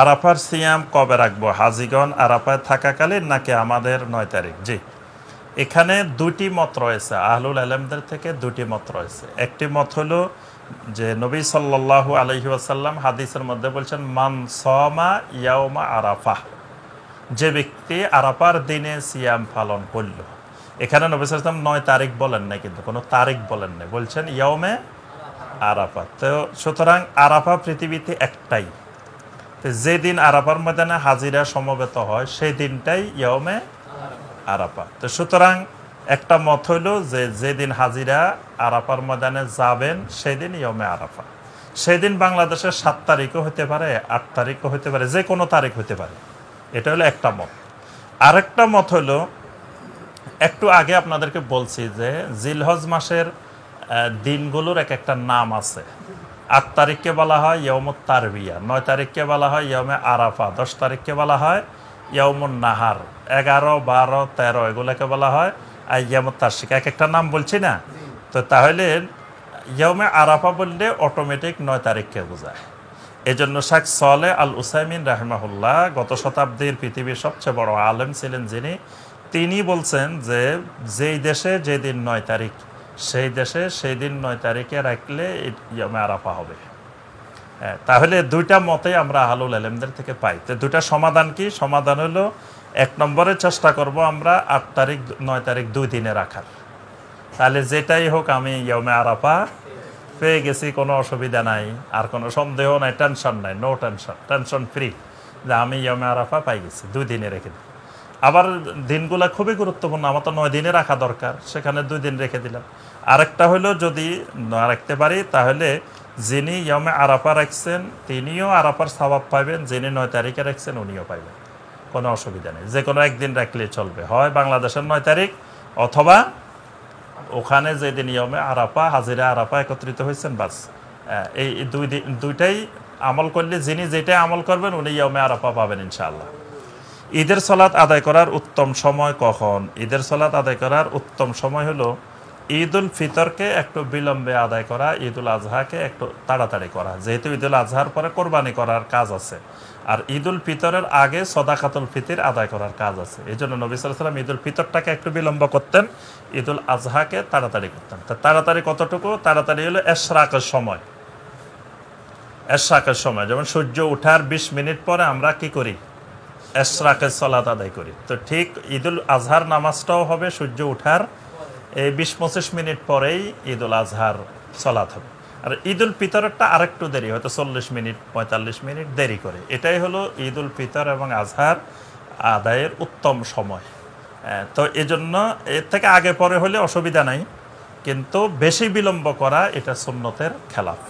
আরাফার সিয়াম কবে রাখবো? হাজিগণ আরাফায় থাকাকালীন নাকি আমাদের 9 তারিখ? জি, এখানে দুটি মত রয়েছে, আহলুল আলমদের থেকে দুটি মত রয়েছে। একটি মত হলো যে নবী সাল্লাল্লাহু আলাইহি ওয়াসাল্লাম হাদিসের মধ্যে বলছেন, মান সামা ইয়াউমা আরাফা, যে ব্যক্তি আরাফার দিনে সিয়াম পালন করল। এখানে নবী সাল্লাল্লাহু আলাইহি ওয়াসাল্লাম 9 তারিখ বলেন নাই, কিন্তু কোনো তারিখ বলেন নাই, বলছেন ইয়াউমে আরাফা। তো সুতরাং আরাফা পৃথিবীতে একটাই, যেদিন আরাফার ময়দানে হাজিরা সমবেত হয় সেই দিনটাই ইয়াউমে আরাফা। তো সুতরাং একটা মত হইল যে যেদিন হাজিরা আরাফার ময়দানে যাবেন সেদিন ইয়াউমে আরাফা। সেদিন বাংলাদেশের 7 তারিখও হতে পারে, 8 তারিখও হতে পারে, যে কোনো তারিখ হতে পারে। এটা হলো একটা মত। আরেকটা মত হলো, একটু আগে আপনাদেরকে বলছি যে জিলহজ মাসের দিনগুলোর এক একটা নাম আছে। 8 তারিখকে বলা হয় ইয়াউমুত তারবিয়া, 9 তারিখকে বলা হয় ইয়াউমে আরাফা, 10 তারিখকে বলা হয় ইয়াউমুন নাহার, 11, 12, 13 এগুলোকে বলা হয় আইয়ামুত তাশরিক। এক একটা নাম বলছি না? তো তাহলে ইয়াউমে আরাফা বললে অটোমেটিক 9 তারিখকে বোঝায়। এই জন্য শেখ সালেহ আল উসাইমিন রাহিমাহুল্লাহ, গত শতাব্দীর পৃথিবীর সবচেয়ে বড় আলেম ছিলেন যিনি, তিনি বলছেন যে যেই দেশে যেদিন 9 তারিখ সেই দেশে সেই দিন 9 তারিখে রাখলে ইয়াউমে আরাফা হবে। তাহলে দুইটা মতেই আমরা আহলুল আলেমদের থেকে পাই। তো দুইটা সমাধান কি? সমাধান হলো, 1 নম্বরে চেষ্টা করব আমরা 8 তারিখ 9 তারিখ 2 দিনে রাখার। তাহলে যেটাই হোক আমি ইয়াউমে আরাফা পেয়ে গেছি, কোনো অসুবিধা নাই, আর কোনো সন্দেহ নাই, টেনশন নাই, নো টেনশন, টেনশন ফ্রি, যে আমি ইয়াউমে আরাফা পাই গেছি, 2 দিনে রেখে দিই। আবার দিনগুলো খুবই গুরুত্বপূর্ণ, আমার তো 9 দিনে রাখা দরকার, সেখানে 2 দিন রেখে দিলাম। আরেকটা হলো, যদি না রাখতে পারি তাহলে যিনি ইয়াউমে আরাফা রাখছেন তিনিও আরাফার সওয়াব পাবেন, যিনি 9 তারিখে রাখছেন উনিও পাইবেন, কোনো অসুবিধা নেই। যে কোনো একদিন রাখলে চলবে, হয় বাংলাদেশের 9 তারিখ অথবা ওখানে যেদিন ইয়াউমে আরাফা হাজিরা আরাফা একত্রিত হয়েছেন, বাস এই দুইটাই আমল করলে যিনি যেটাই আমল করবেন উনি ইয়াউমে আরাফা পাবেন ইনশাআল্লাহ। ঈদের সালাত আদায় করার উত্তম সময় কখন? ঈদের সালাত আদায় করার উত্তম সময় হলো ঈদুল ফিতরকে একটু বিলম্বে আদায় করা, ঈদুল আজহাকে একটু তাড়াতাড়ি করা। যেহেতু ঈদুল আজহার পরে কোরবানি করার কাজ আছে, আর ঈদুল ফিতরের আগে সদাকাতুল ফিতর আদায় করার কাজ আছে। এই জন্য নবী সাল্লাল্লাহু আলাইহি ওয়াসাল্লাম ঈদুল ফিতরটাকে একটু বিলম্ব করতেন, ঈদুল আজহাকে তাড়াতাড়ি করতেন। তা তাড়াতাড়ি কতটুকু? তাড়াতাড়ি হলো এশরাকের সময়। এশরাকের সময় যেমন সূর্য ওঠার 20 মিনিট পরে আমরা কি করি? এশরাকের সালাত আদায় করি। তো ঠিক ঈদুল আজহার নামাজটাও হবে সূর্য ওঠার এই 20-25 মিনিট পরেই ঈদুল আজহার সালাত হবে। আর ঈদুল ফিতরটা আরেকটু দেরি, হয়তো 40 মিনিট 45 মিনিট দেরি করে। এটাই হলো ঈদুল ফিতর এবং আজহার আদায়ের উত্তম সময়। তো এজন্য এর থেকে আগে পরে হলে অসুবিধা নাই, কিন্তু বেশি বিলম্ব করা এটা সুন্নতের খেলাফ।